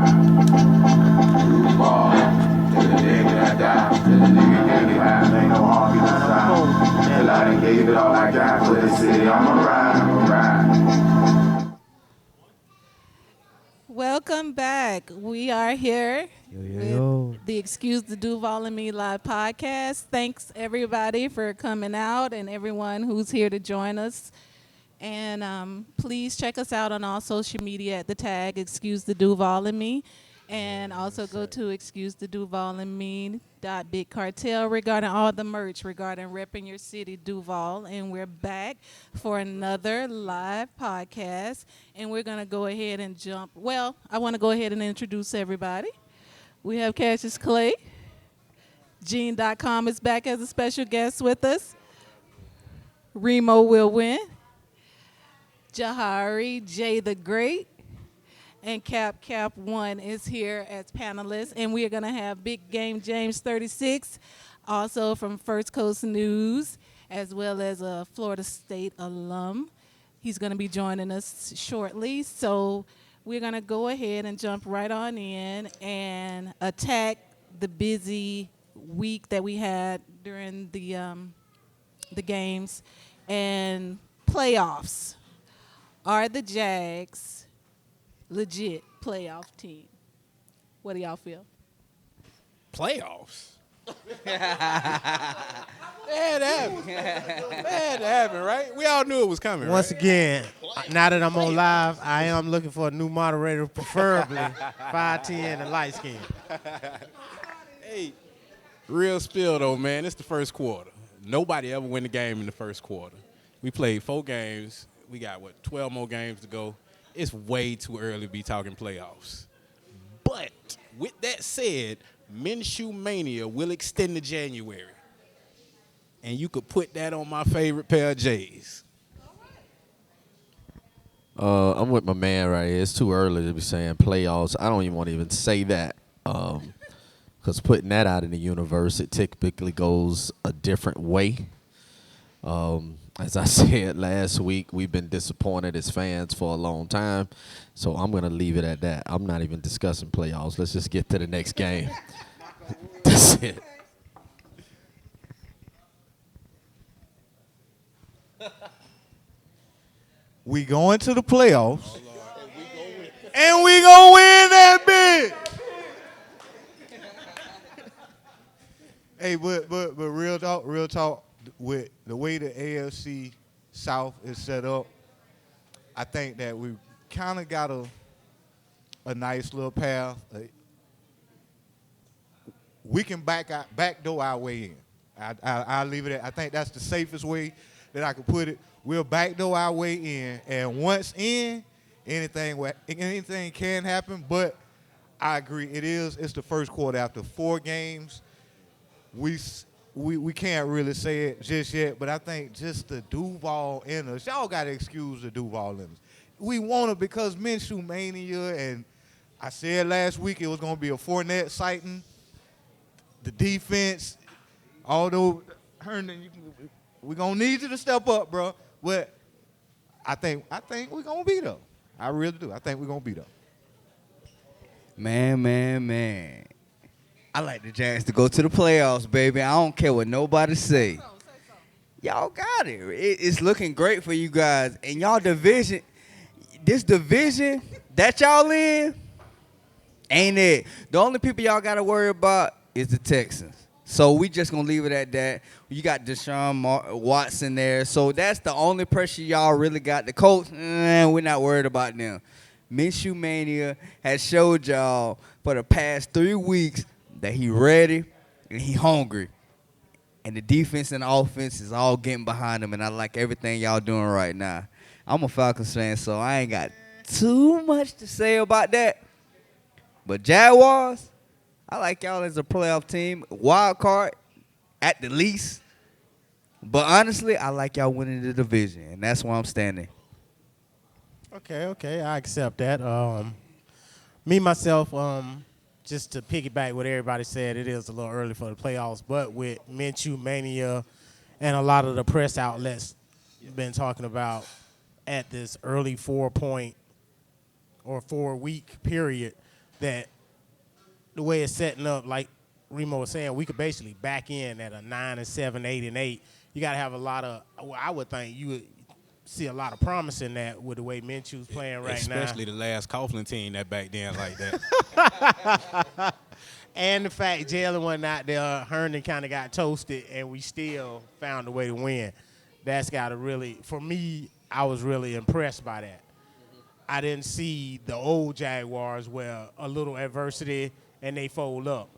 Duval, till the day that I die, till the nigga get it high, ain't no harm in the side. Till I done gave it all I got for the city, I'ma ride. Welcome back. We are here with the Excuse the Duval and Me live podcast. Thanks everybody for coming out and everyone who's here to join us. And please check us out on all social media at the tag Excuse the Duval and Me. And also go to excusetheduvalandme.bigcartel regarding all the merch regarding repping your city, Duval. And we're back for another live podcast. And we're going to go ahead and jump. Well, I want to go ahead and introduce everybody. We have Cassius Clay. Gene.com is back as a special guest with us. Remo will win. Jahari J the Great. And Cap 1 is here as panelists. And we are going to have Big Game James 36, also from First Coast News, as well as a Florida State alum. He's going to be joining us shortly. So we're going to go ahead and jump right on in and attack the busy week that we had during the games and playoffs. Are the Jags legit playoff team? What do y'all feel? Playoffs? They had to happen. They had to happen, right? We all knew it was coming, Once right? again, now that I'm on live, I am looking for a new moderator, preferably 5'10" and light skin. Hey, real spill, though, man. It's the first quarter. Nobody ever win the game in the first quarter. We played 4 games. We got, 12 more games to go. It's way too early to be talking playoffs. But with that said, Minshew Mania will extend to January. And you could put that on my favorite pair of J's. I'm with my man right here. It's too early to be saying playoffs. I don't even want to even say that. Because putting that out in the universe, it typically goes a different way. As I said last week, we've been disappointed as fans for a long time. So I'm going to leave it at that. I'm not even discussing playoffs. Let's just get to the next game. That's it. We going to the playoffs, and we gonna win that big. Hey, but real talk. With the way the AFC South is set up, I think that we kind of got a nice little path. We can backdoor our way in. I'll leave it at. I think that's the safest way that I could put it. We'll backdoor our way in, and once in, anything can happen. But I agree, it's the first quarter after 4 games. We can't really say it just yet, but I think just the Duval in us. Y'all got to excuse the Duval in us. We want it because Minshew Mania, and I said last week it was going to be a Fournette sighting. The defense, although Herndon, we're going to need you to step up, bro. But I think we're going to beat them. I really do. I think we're going to beat them. Man. I like the Jags to go to the playoffs, baby. I don't care what nobody say. Y'all got it. It's looking great for you guys. And y'all division, this division that y'all in, ain't it? The only people y'all got to worry about is the Texans. So we just going to leave it at that. You got Deshaun Watson there. So that's the only pressure y'all really got. The Colts, we're not worried about them. Minshew Mania has showed y'all for the past 3 weeks that he ready and he hungry. And the defense and the offense is all getting behind him, and I like everything y'all doing right now. I'm a Falcons fan, so I ain't got too much to say about that. But Jaguars, I like y'all as a playoff team. Wild card at the least. But honestly, I like y'all winning the division, and that's where I'm standing. Okay, I accept that. Myself, just to piggyback what everybody said, it is a little early for the playoffs, but with Minshew Mania and a lot of the press outlets been talking about at this early 4-point or 4-week period, that the way it's setting up, like Remo was saying, we could basically back in at a 9-7, 8-8. You got to have a lot of. Well, I would think you would see a lot of promise in that with the way Minshew's playing right now. Especially the last Coughlin team that backed in like that. And the fact Jalen wasn't out there, Herndon kind of got toasted, and we still found a way to win. That's got to really, for me, I was really impressed by that. I didn't see the old Jaguars where a little adversity and they fold up.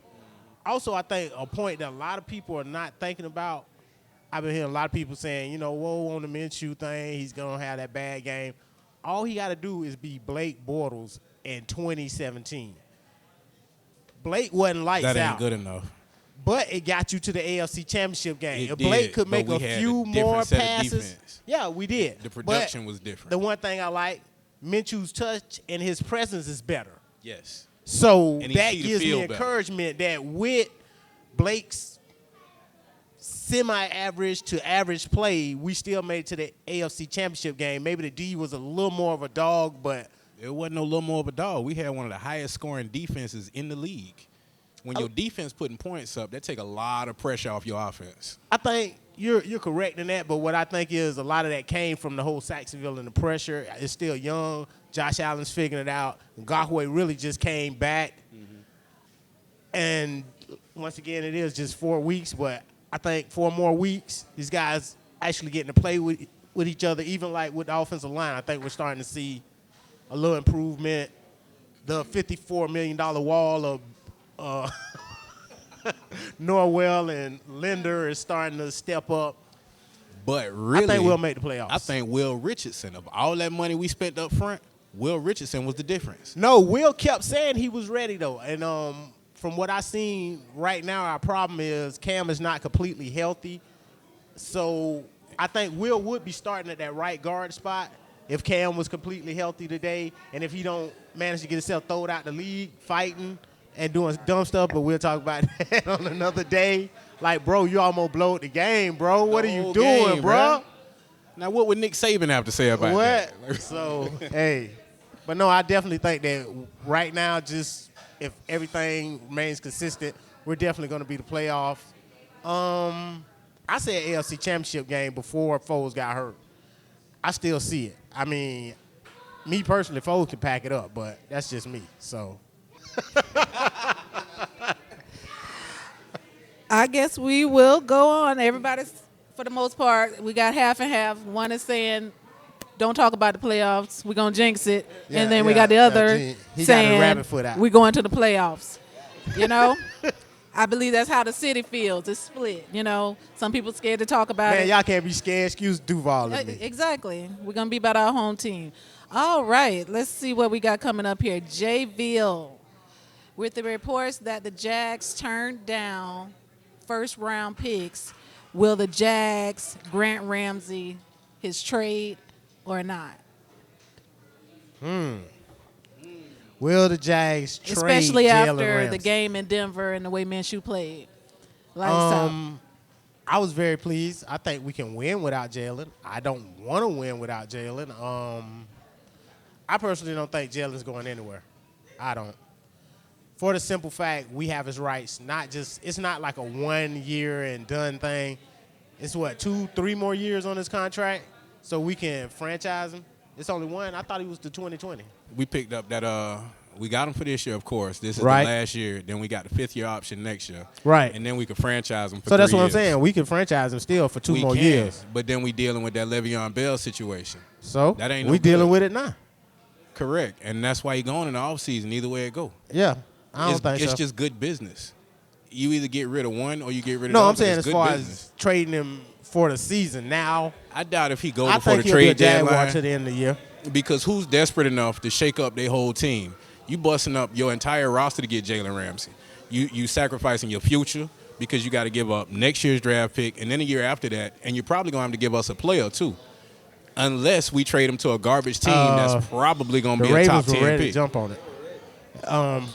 Also, I think a point that a lot of people are not thinking about, I've been hearing a lot of people saying, whoa, on the Minshew thing, he's going to have that bad game. All he got to do is be Blake Bortles in 2017. Blake wasn't lights out. That ain't good enough. But it got you to the AFC Championship game. It If Blake did, could make but a we had few a different more set of passes. defense. Yeah, we did. The production But was different. The one thing I like, Minshew's touch and his presence is better. Yes. So And he that see the gives me field better. encouragement that with Blake's semi-average to average play, we still made it to the AFC Championship game. Maybe the D was a little more of a dog, but It wasn't no little more of a dog. We had one of the highest scoring defenses in the league. When your defense putting points up, that take a lot of pressure off your offense. I think you're correct in that, but what I think is a lot of that came from the whole Saxonville and the pressure. It's still young. Josh Allen's figuring it out. Ngakwe really just came back. And once again, it is just 4 weeks, but I think 4 more weeks, these guys actually getting to play with each other, even like with the offensive line. I think we're starting to see a little improvement. The $54 million wall of Norwell and Linder is starting to step up. But really, I think we'll make the playoffs. I think Will Richardson, of all that money we spent up front, Will Richardson was the difference. No, Will kept saying he was ready, though. And from what I seen right now, our problem is Cam is not completely healthy. So I think Will would be starting at that right guard spot if Cam was completely healthy today. And if he don't manage to get himself thrown out the league, fighting and doing dumb stuff, but we'll talk about that on another day. Like, bro, you almost blowed the game, bro. What are you doing, bro? Now, what would Nick Saban have to say about that? So, hey. But, no, I definitely think that right now, just if everything remains consistent, we're definitely going to be the playoff. I said AFC Championship game before Foles got hurt. I still see it. I mean, me personally, Foles can pack it up, but that's just me. So. I guess we will go on. Everybody's, for the most part, we got half and half. One is saying, don't talk about the playoffs. We're going to jinx it. Yeah, and then we got the other he got a saying, rabbit foot out. we're going to the playoffs. You know? I believe that's how the city feels. It's split, you know. Some people scared to talk about Man, it. y'all can't be scared. Excuse Duval and me. Exactly. We're going to be about our home team. All right. Let's see what we got coming up here. Jayville, with the reports that the Jags turned down first-round picks, will the Jags grant Ramsey his trade or not? Will the Jags trade Especially Jalen after Ramsey? the game in Denver and the way Minshew played. Lights out. I was very pleased. I think we can win without Jalen. I don't want to win without Jalen. I personally don't think Jalen's going anywhere. I don't. For the simple fact, we have his rights. It's not like a 1 year and done thing. It's what, 2-3 more years on his contract, so we can franchise him. It's only one. I thought he was the 2020. We picked up that we got him for this year, of course. This is Right. the last year. Then we got the 5th-year option next year. Right. And then we could franchise him for So that's 3 what I'm years. saying. We can franchise him still for two We more can, years. But then we dealing with that Le'Veon Bell situation. So That ain't we no dealing good. with it now. Correct. And that's why he going in the offseason, either way it go. Yeah, I don't think It's so. just good business. You either get rid of one or you get rid of No, the I'm other. saying It's as good far business. as trading him for the season now, I doubt if he goes I before think the he'll be a trade Jaguar deadline. to the end of the year. Because who's desperate enough to shake up their whole team? You busting up your entire roster to get Jalen Ramsey. You sacrificing your future because you got to give up next year's draft pick and then a year after that, and you're probably going to have to give us a player too. Unless we trade him to a garbage team that's probably going to The be a top Ravens were 10 ready to pick. jump on it.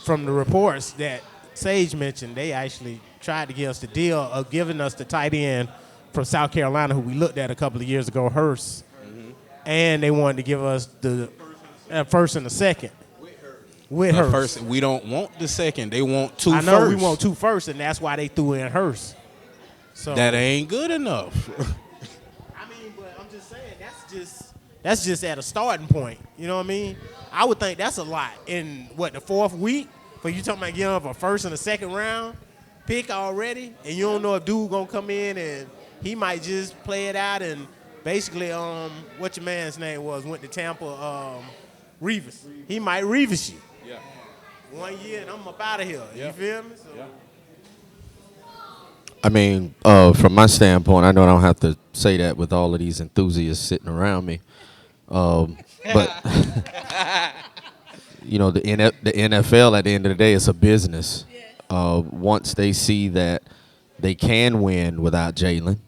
From the reports that Sage mentioned, they actually tried to give us the deal of giving us the tight end from South Carolina, who we looked at a couple of years ago, Hurst. And they wanted to give us the first and the second. With Hurst. First, we don't want the second. They want two I know first. we want 2 first, and that's why they threw in Hurst. So That ain't good enough. I mean, but I'm just saying that's just at a starting point. You know what I mean? I would think that's a lot in the 4th week for you talking about getting up a first and a second round pick already, and you don't know if dude gonna come in and he might just play it out and basically what your man's name was went to Tampa, Revis. He might Revis you. Yeah. 1 year and I'm up out of here. Yeah. You feel me? So, Yeah. I mean, from my standpoint, I know I don't have to say that with all of these enthusiasts sitting around me. But, you know, the NFL, at the end of the day, it's a business. Once they see that they can win without Jalen,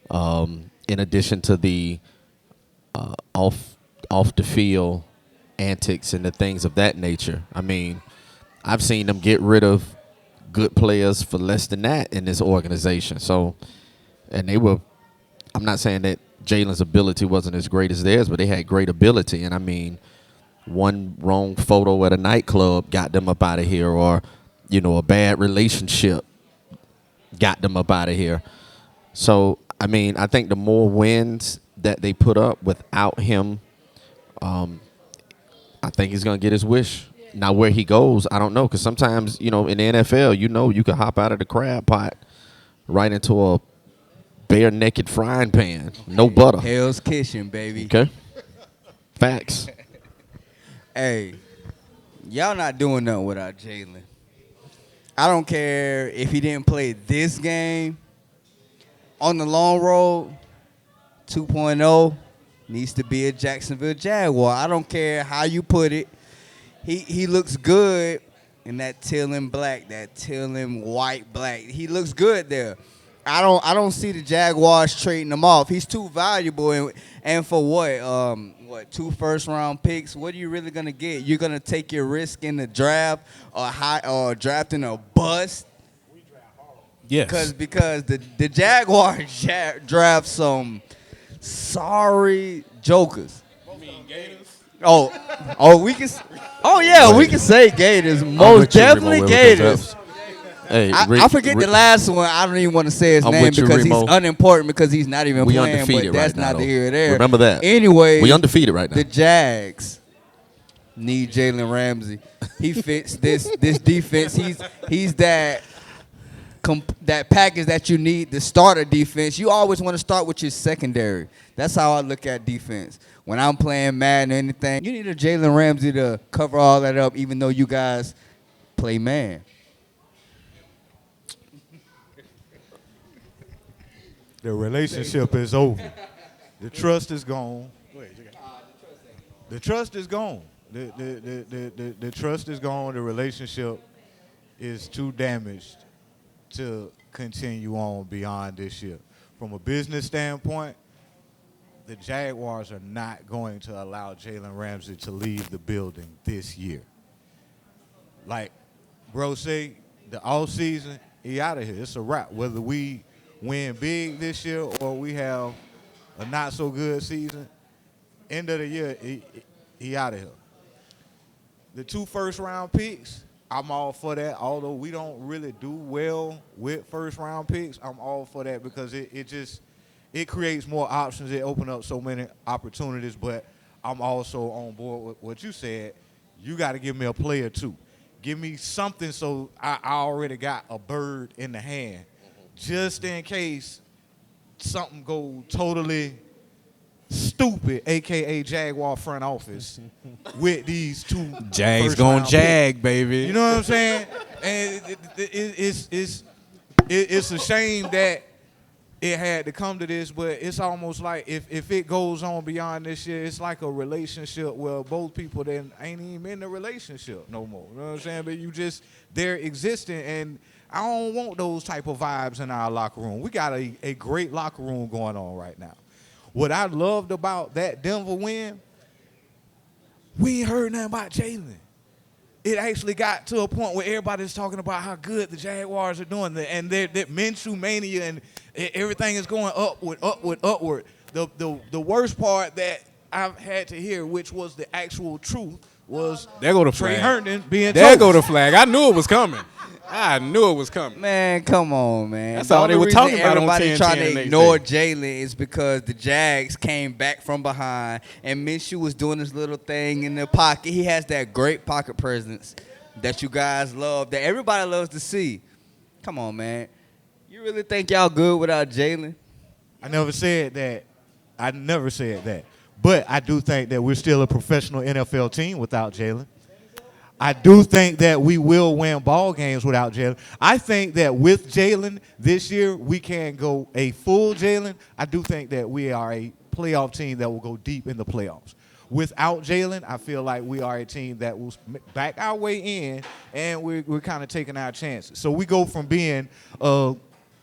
in addition to the off the field antics and the things of that nature. I mean, I've seen them get rid of good players for less than that in this organization. So, and they were, I'm not saying that Jalen's ability wasn't as great as theirs, but they had great ability. And I mean, one wrong photo at a nightclub got them up out of here, or, you know, a bad relationship got them up out of here. So, I mean, I think the more wins that they put up without him, I think he's going to get his wish. Now, where he goes, I don't know, because sometimes, you know, in the NFL, you know, you can hop out of the crab pot right into a bare naked frying pan, no butter. Hell's Kitchen, baby. Okay? Facts. Hey, y'all not doing nothing without Jalen. I don't care if he didn't play this game. On the long road, 2.0 needs to be a Jacksonville Jaguar. I don't care how you put it. He looks good in that teal and black, that teal and white black. He looks good there. I don't see the Jaguars trading him off. He's too valuable, and for what 2 first-round picks? What are you really gonna get? You're gonna take your risk in the draft or drafting a bust? Yes. Because the Jaguars draft some sorry jokers. You mean Gators? We can. Oh yeah, we can say Gators. I'm Most with you, definitely Remo, Gators. Hey, I forget the last one. I don't even want to say his I'm name with you, because he's Remo. unimportant because he's not even We playing. But undefeated that's right now, not though. here or there. Remember that. Anyway, We undefeated right now. the Jags need Jalen Ramsey. He fits this defense. He's that package that you need, the starter defense. You always want to start with your secondary. That's how I look at defense. When I'm playing Madden or anything, you need a Jalen Ramsey to cover all that up, even though you guys play man. The relationship is over. The trust is gone. The trust is gone. The trust is gone. The relationship is too damaged to continue on beyond this year. From a business standpoint, the Jaguars are not going to allow Jalen Ramsey to leave the building this year. Like bro say, the offseason, he out of here. It's a wrap. Whether we win big this year or we have a not so good season, end of the year, he out of here. The 2 first-round picks, I'm all for that. Although we don't really do well with first-round picks, I'm all for that because it creates more options. It opens up so many opportunities. But I'm also on board with what you said. You got to give me a player too. Give me something so I already got a bird in the hand, just in case something go totally stupid, a.k.a. Jaguar front office, with these 2 Jags first gonna round jag, picks. baby. You know what I'm saying? And it's a shame that it had to come to this, but it's almost like if it goes on beyond this year, it's like a relationship where both people then ain't even in the relationship no more. You know what I'm saying? But they're existing, and I don't want those type of vibes in our locker room. We got a great locker room going on right now. What I loved about that Denver win, we ain't heard nothing about Jalen. It actually got to a point where everybody's talking about how good the Jaguars are doing, and that Minshew mania and everything is going upward. The worst part that I've had to hear, which was the actual truth, was There go the Trey flag. Herndon being There told. go the flag. I knew it was coming. I knew it was coming. Man, come on, man. That's The all only they were reason talking about on everybody 10-10 trying the to next ignore day. Jalen is because the Jags came back from behind and Minshew was doing this little thing in the pocket. He has that great pocket presence that you guys love, that everybody loves to see. Come on, man. You really think y'all good without Jalen? I never said that. I never said that. But I do think that we're still a professional NFL team without Jalen. I do think that we will win ball games without Jalen. I think that with Jalen this year, we can go a full Jalen. I do think that we are a playoff team that will go deep in the playoffs. Without Jalen, I feel like we are a team that will back our way in, and we're kind of taking our chances. So we go from being a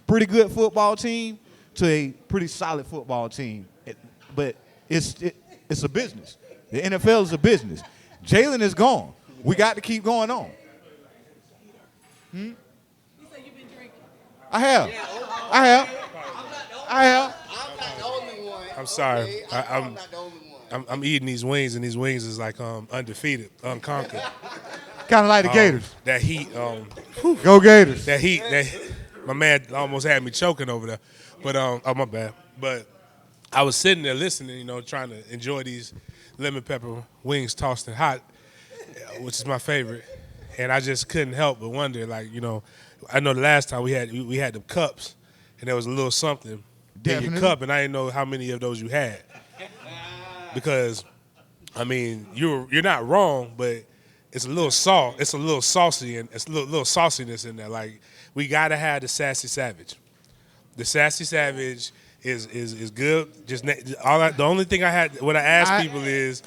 pretty good football team to a pretty solid football team. But it's a business. The NFL is a business. Jalen is gone. We got to keep going on. You said you've been drinking. I have. I'm sorry. I'm eating these wings, and these wings is like undefeated, unconquered. Kind of like the Gators. That heat, Go Gators. that heat. My man almost had me choking over there. But oh my bad. But I was sitting there listening, trying to enjoy these lemon pepper wings tossed and hot, which is my favorite. And I just couldn't help but wonder, I know the last time we had the cups, and there was a little something in your Definitely. cup, and I didn't know how many of those you had. Because, you're not wrong, but it's a little salt. It's a little saucy, and it's a little sauciness in there. Like, we gotta have the Sassy Savage. The Sassy Savage is good. The only thing what I ask people is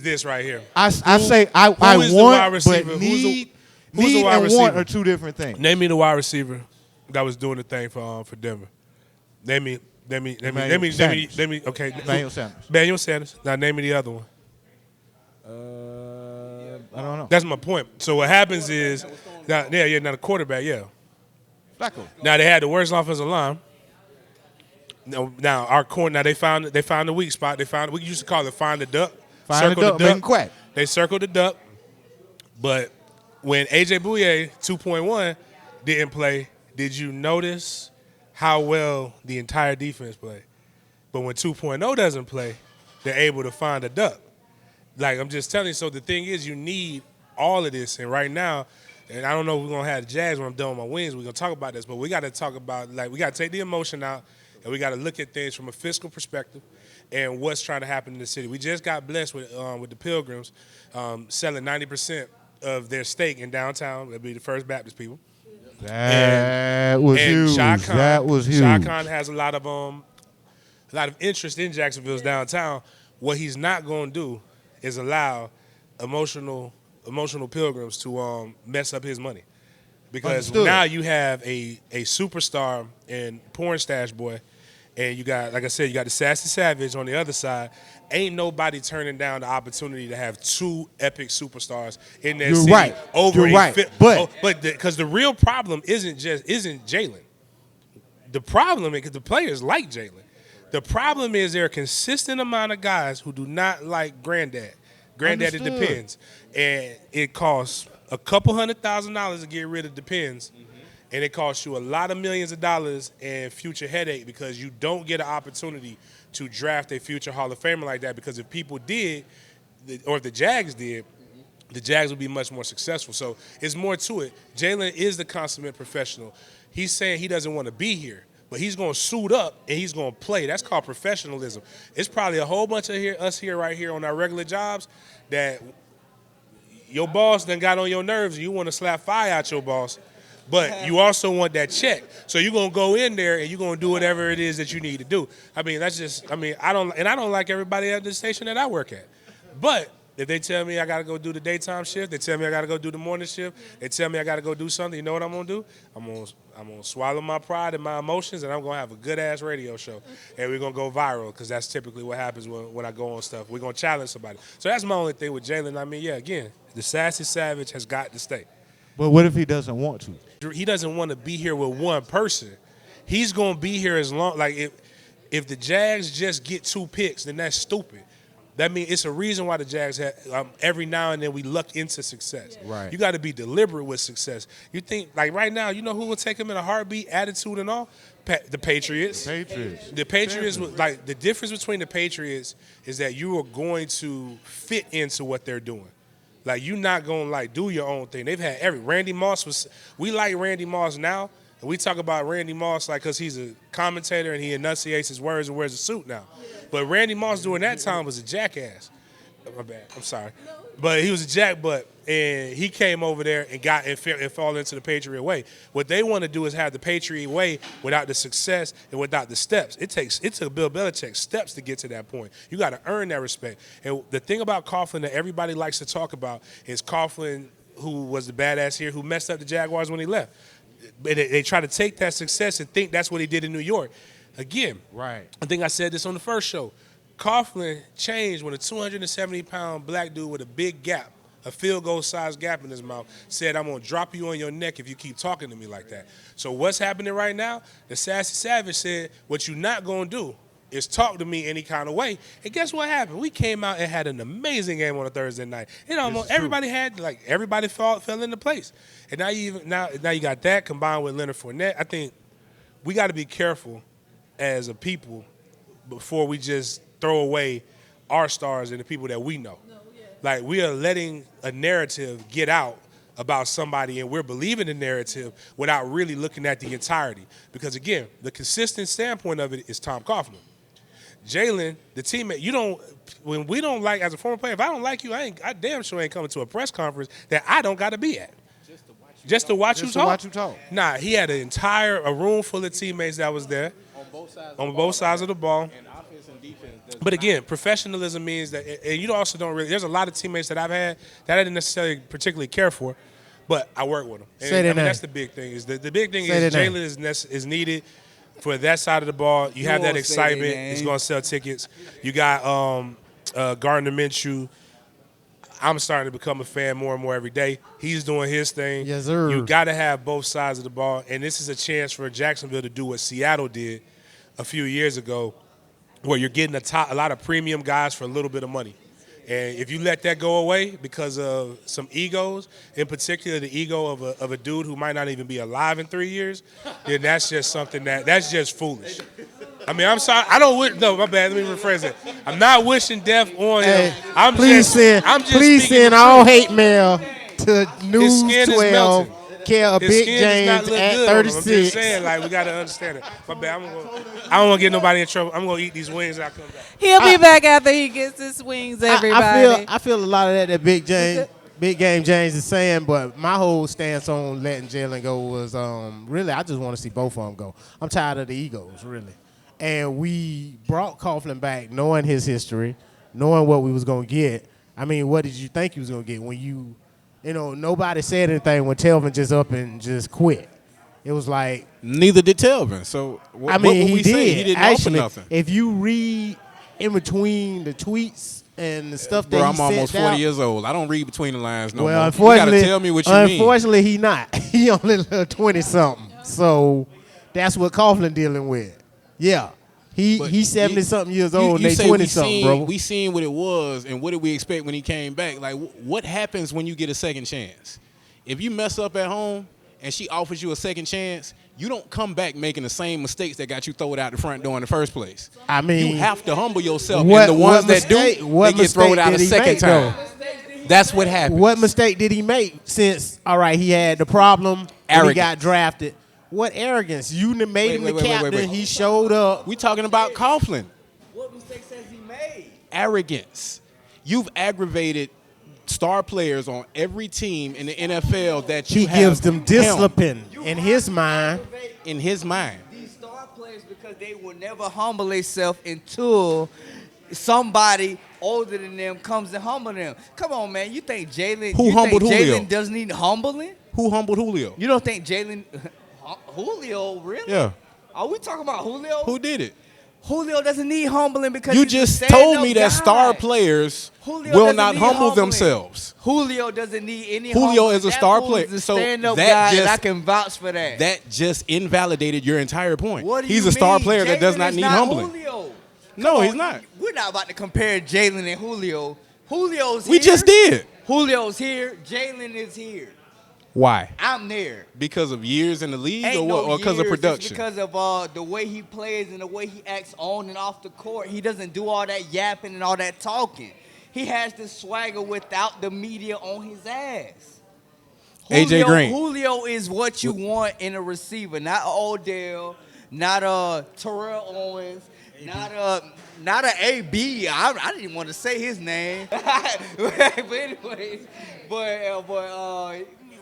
this right here. I say I who is the wide want, receiver? but Who's the need wide and receiver? want are two different things. Name me the wide receiver that was doing the thing for Denver. Name me. Emmanuel Sanders. Okay. Emmanuel Sanders. Emmanuel Sanders. Now name me the other one. I don't know. That's my point. So what happens is, now the quarterback, yeah. Flacco. Now they had the worst offensive line. Now our corner. Now they found the weak spot. We used to call it find the duck. Find the duck, make 'em quack. They circled the duck, but when AJ Bouye 2.1 didn't play, did you notice how well the entire defense played? But when 2.0 doesn't play, they're able to find a duck. Like, I'm just telling you, so the thing is, you need all of this. And right now, and I don't know if we're going to have the Jags when I'm done with my wings, we're going to talk about this, but we got to talk about, we got to take the emotion out, and we got to look at things from a fiscal perspective and what's trying to happen in the city. We just got blessed with the Pilgrims selling 90% of their stake in downtown. That'd be the First Baptist people. That was huge. That was huge. Shah Khan has a lot of interest in Jacksonville's downtown. What he's not going to do is allow emotional pilgrims to mess up his money. Because Understood. now you have a superstar and porn stash boy, and you got, like I said, you got the Sassy Savage on the other side. Ain't nobody turning down the opportunity to have two epic superstars in their You're city right. over You're right. But because the real problem isn't Jalen. The problem is because the players like Jalen. The problem is there are a consistent amount of guys who do not like Granddad. Granddad, Understood. it depends, and it costs a couple $100,000 to get rid of Depends, and it costs you a lot of millions of dollars and future headache because you don't get an opportunity to draft a future Hall of Famer like that. Because if people did, or if the Jags did, the Jags would be much more successful. So it's more to it. Jalen is the consummate professional. He's saying he doesn't want to be here, but he's going to suit up and he's going to play. That's called professionalism. It's probably a whole bunch of us right here on our regular jobs that your boss done got on your nerves and you want to slap fire out your boss, but you also want that check. So you're going to go in there and you're going to do whatever it is that you need to do. I mean, I don't like everybody at the station that I work at. But if they tell me I got to go do the daytime shift, they tell me I got to go do the morning shift, they tell me I got to go do something, you know what I'm going to do? I'm going to swallow my pride and my emotions, and I'm going to have a good-ass radio show. And we're going to go viral because that's typically what happens when I go on stuff. We're going to challenge somebody. So that's my only thing with Jalen. I mean, yeah, again, the Sassy Savage has got to stay. But what if he doesn't want to? He doesn't want to be here with one person. He's going to be here as long, like if the Jags just get 2 picks, then that's stupid. That means it's a reason why the Jags have every now and then we luck into success. Right. You got to be deliberate with success. You think like right now, you know who will take them in a heartbeat, attitude and all? The Patriots. The Patriots, like the difference between the Patriots is that you are going to fit into what they're doing. Like you're not gonna like do your own thing. They've had Randy Moss we like Randy Moss now, and we talk about Randy Moss like because he's a commentator and he enunciates his words and wears a suit now. But Randy Moss during that time was a jackass. My bad. I'm sorry. But he was a jackbutt, and he came over there and got and fall into the Patriot way. What they want to do is have the Patriot way without the success and without the steps. It took Bill Belichick steps to get to that point. You got to earn that respect. And the thing about Coughlin that everybody likes to talk about is Coughlin, who was the badass here, who messed up the Jaguars when he left. They try to take that success and think that's what he did in New York. Again, Right. I think I said this on the first show. Coughlin changed when a 270-pound black dude with a big gap, a field goal size gap in his mouth, said, I'm going to drop you on your neck if you keep talking to me like that. So what's happening right now? The Sassy Savage said, what you're not going to do is talk to me any kind of way. And guess what happened? We came out and had an amazing game on a Thursday night. You know, everybody fell into place. And now you got that combined with Leonard Fournette. I think we got to be careful as a people before we just throw away our stars and the people that we know. Like we are letting a narrative get out about somebody and we're believing the narrative without really looking at the entirety. Because again, the consistent standpoint of it is Tom Coughlin. Jalen, the teammate, when we don't like, as a former player, if I don't like you, I damn sure ain't coming to a press conference that I don't got to be at. Just to watch you talk. Nah, he had a room full of teammates that was there. On both sides of the ball. And offense and defense. But again, professionalism means that, and you also don't really, there's a lot of teammates that I've had that I didn't necessarily particularly care for, but I work with them. And, that's the big thing. The big thing is Jalen is needed for that side of the ball. You have that excitement. It's going to sell tickets. You got Gardner Minshew. I'm starting to become a fan more and more every day. He's doing his thing. Yes, sir. You got to have both sides of the ball, and this is a chance for Jacksonville to do what Seattle did a few years ago, where you're getting a lot of premium guys for a little bit of money. And if you let that go away because of some egos, in particular the ego of a dude who might not even be alive in 3 years, then that's just something that's just foolish. I mean, I'm sorry. No, my bad. Let me rephrase it. I'm not wishing death on him. Please send all hate mail to News 12. Care of Big James at 36. I'm just saying, like, we got to understand it. My bad. I don't want to get nobody in trouble. I'm going to eat these wings and I come back. He'll be back after he gets his wings, everybody. I feel a lot of that Big Game James is saying, but my whole stance on letting Jalen go was really I just want to see both of them go. I'm tired of the egos, really. And we brought Coughlin back knowing his history, knowing what we was going to get. I mean, what did you think he was going to get when you know, nobody said anything when Telvin just up and just quit. It was like neither did Telvin. So what he did. Say? He didn't actually, offer nothing. If you read in between the tweets and the stuff that I'm almost 40 years old. I don't read between the lines no more. Unfortunately, you gotta tell me what you mean. Unfortunately, he not. He only 20-something. So that's what Coughlin dealing with. Yeah. He's 70-something years old and they 20-something, bro. We seen what it was, and what did we expect when he came back? Like, what happens when you get a second chance? If you mess up at home and she offers you a second chance, you don't come back making the same mistakes that got you thrown out the front door in the first place. I mean, you have to humble yourself. And the ones that do, they get thrown out a second time. That's what happened. What mistake did he make since, all right, he had the problem when he got drafted? What arrogance? You made him the captain. He showed up. We talking about Coughlin. What mistakes has he made? Arrogance. You've aggravated star players on every team in the NFL that you have. He gives them discipline in his mind. In his mind. These star players, because they will never humble themselves until somebody older than them comes and humble them. Come on, man. You think Jalen? Who humbled Julio? Jalen doesn't need humbling? Who humbled Julio? You don't think Jalen? Julio, really? Yeah. Are we talking about Julio? Who did it? Julio doesn't need humbling because you he's just a told me that guy. star players will not humble themselves. Julio doesn't need any. Julio is a star player, so that just, I can vouch for that. That just invalidated your entire point. What do He's you a star mean? player Jalen that does not need humbling. Julio. No, he's not. We're not about to compare Jalen and Julio. Julio's We here. just did. Julio's here. Jalen is here. Why? I'm there. Because of years in the league, Ain't or what? no Or because of years. production? It's because of the way he plays and the way he acts on and off the court. He doesn't do all that yapping and all that talking. He has the swagger without the media on his ass. AJ Green. Julio is what you want in a receiver, not a Odell, not a Terrell Owens, not a AB. I didn't even want to say his name. But anyways,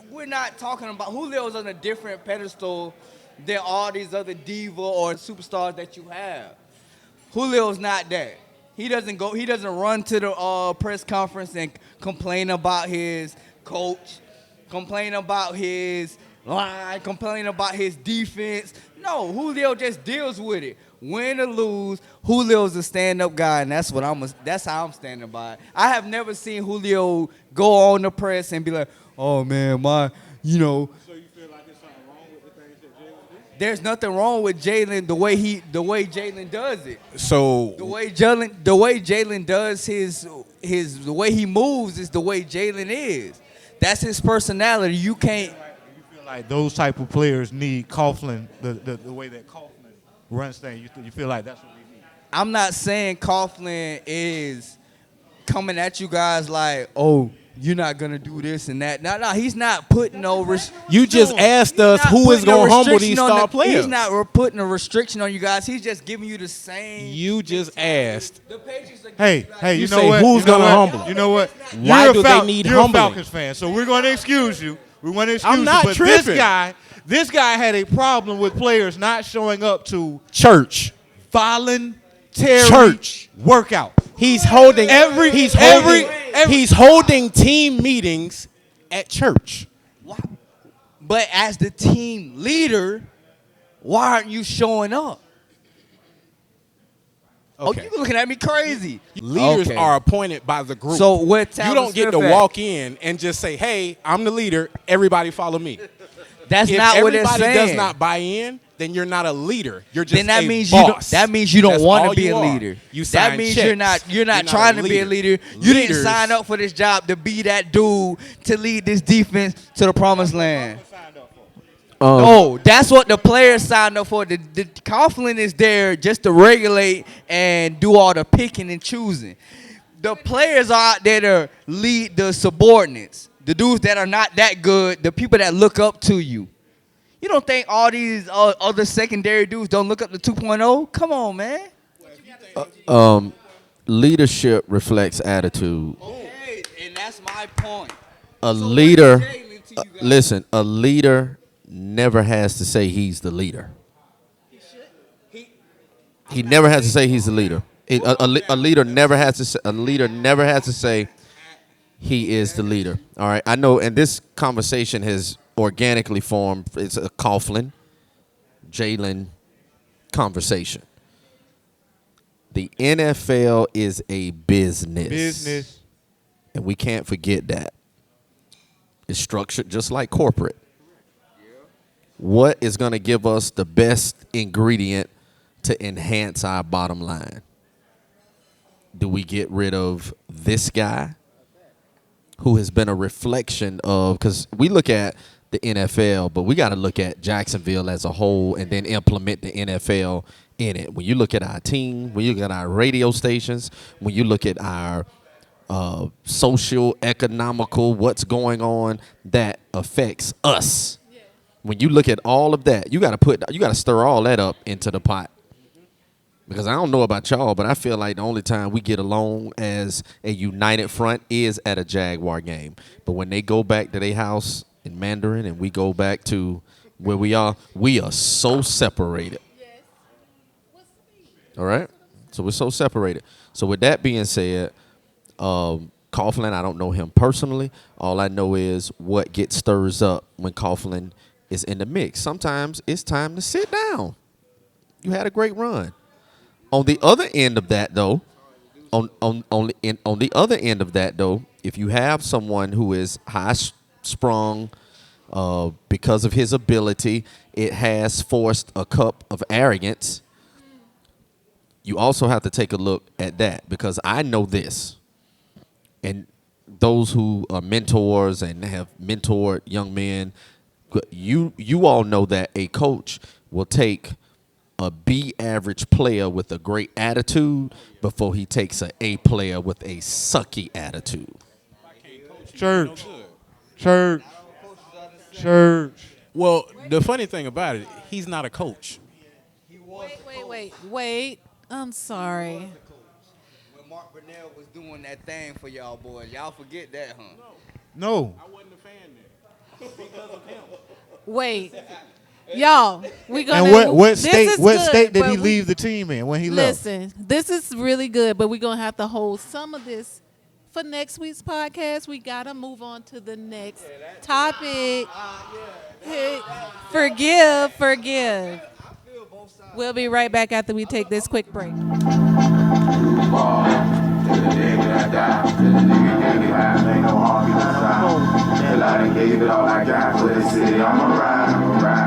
we're not talking about Julio's on a different pedestal than all these other diva or superstars that you have. Julio's not that. He doesn't run to the press conference and complain about his coach, complain about his line, complain about his defense. No, Julio just deals with it. Win or lose, Julio's a stand-up guy, and that's how I'm standing by it. I have never seen Julio go on the press and be like, "Oh man, So you feel like there's something wrong with the things that Jalen did? There's nothing wrong with Jalen the way Jalen does it. So The way Jalen does the way he moves is the way Jalen is. That's his personality. You can't. You feel like those type of players need Coughlin, the way that Coughlin runs things. You feel like that's what we need. I'm not saying Coughlin is coming at you guys like, oh, you're not gonna do this and that. No, he's not putting no. you just asked us who is gonna humble these star players. He's not putting a restriction on you guys. He's just giving you the same. You just asked. The Patriots are Hey, You you say know what? who's You know gonna what? humble him? You know what? Why You're do they need you're humbling? a Falcons fan, so we're going to excuse you. We're going to excuse I'm not you. But tripping. this guy had a problem with players not showing up to Church. voluntary Church. workout. He's holding He's holding team meetings at church. But as the team leader, why aren't you showing up? Okay. Oh, you looking at me crazy. Leaders Okay. are appointed by the group. So where you Talon don't get to Smith at? walk in and just say, "Hey, I'm the leader. Everybody follow me." That's If not what they're everybody saying. does not buy in, then you're not a leader. You're just Then that a means boss. that means you don't That's want all to be you a are. leader. You That sign means checks. you're not a trying to be a leader. You didn't Leaders- sign up for this job to be that dude to lead this defense to the promised land. No, that's what the players signed up for. The Coughlin is there just to regulate and do all the picking and choosing. The players are out there to lead the subordinates, the dudes that are not that good, the people that look up to you. You don't think all these other secondary dudes don't look up to 2.0? Come on, man. Leadership reflects attitude. Okay, and that's my point. A So leader, what is Jalen to you guys? listen, a leader never has to say he's the leader. He never has to say he's the leader. A leader never has to say, he is the leader. All right, I know, and this conversation has organically formed. It's a Coughlin, Jalen conversation. The NFL is a business. And we can't forget that. It's structured just like corporate. What is going to give us the best ingredient to enhance our bottom line? Do we get rid of this guy who has been a reflection of, because we look at the NFL, but we got to look at Jacksonville as a whole and then implement the NFL in it. When you look at our team, when you look at our radio stations, when you look at our social, economical, what's going on that affects us. When you look at all of that, you got to stir all that up into the pot. Because I don't know about y'all, but I feel like the only time we get along as a united front is at a Jaguar game. But when they go back to their house in Mandarin and we go back to where we are so separated. All right? So we're so separated. So with that being said, Coughlin, I don't know him personally. All I know is what gets stirs up when Coughlin is in the mix. Sometimes it's time to sit down. You had a great run. On the other end of that, though, if you have someone who is high-sprung because of his ability, it has forced a cup of arrogance. you also have to take a look at that, because I know this, and those who are mentors and have mentored young men, you all know that a coach will take a B average player with a great attitude before he takes an A player with a sucky attitude. Church. Well, the funny thing about it, he's not a coach. Wait. I'm sorry. When Mark Brunell was doing that thing for y'all boys, y'all forget that, huh? No. I wasn't a fan there because of him. Wait. Y'all, we gonna. And what this state? is What good, state did but he we- leave the team in when he left? Listen, this is really good, but we're going to have to hold some of this for next week's podcast. We got to move on to the next topic. Hey, forgive. We'll be right back after we take this quick break. Till the day that I die, till the nigga get high, ain't no harm, you inside. Till I done gave it all I got for the city, I'ma ride.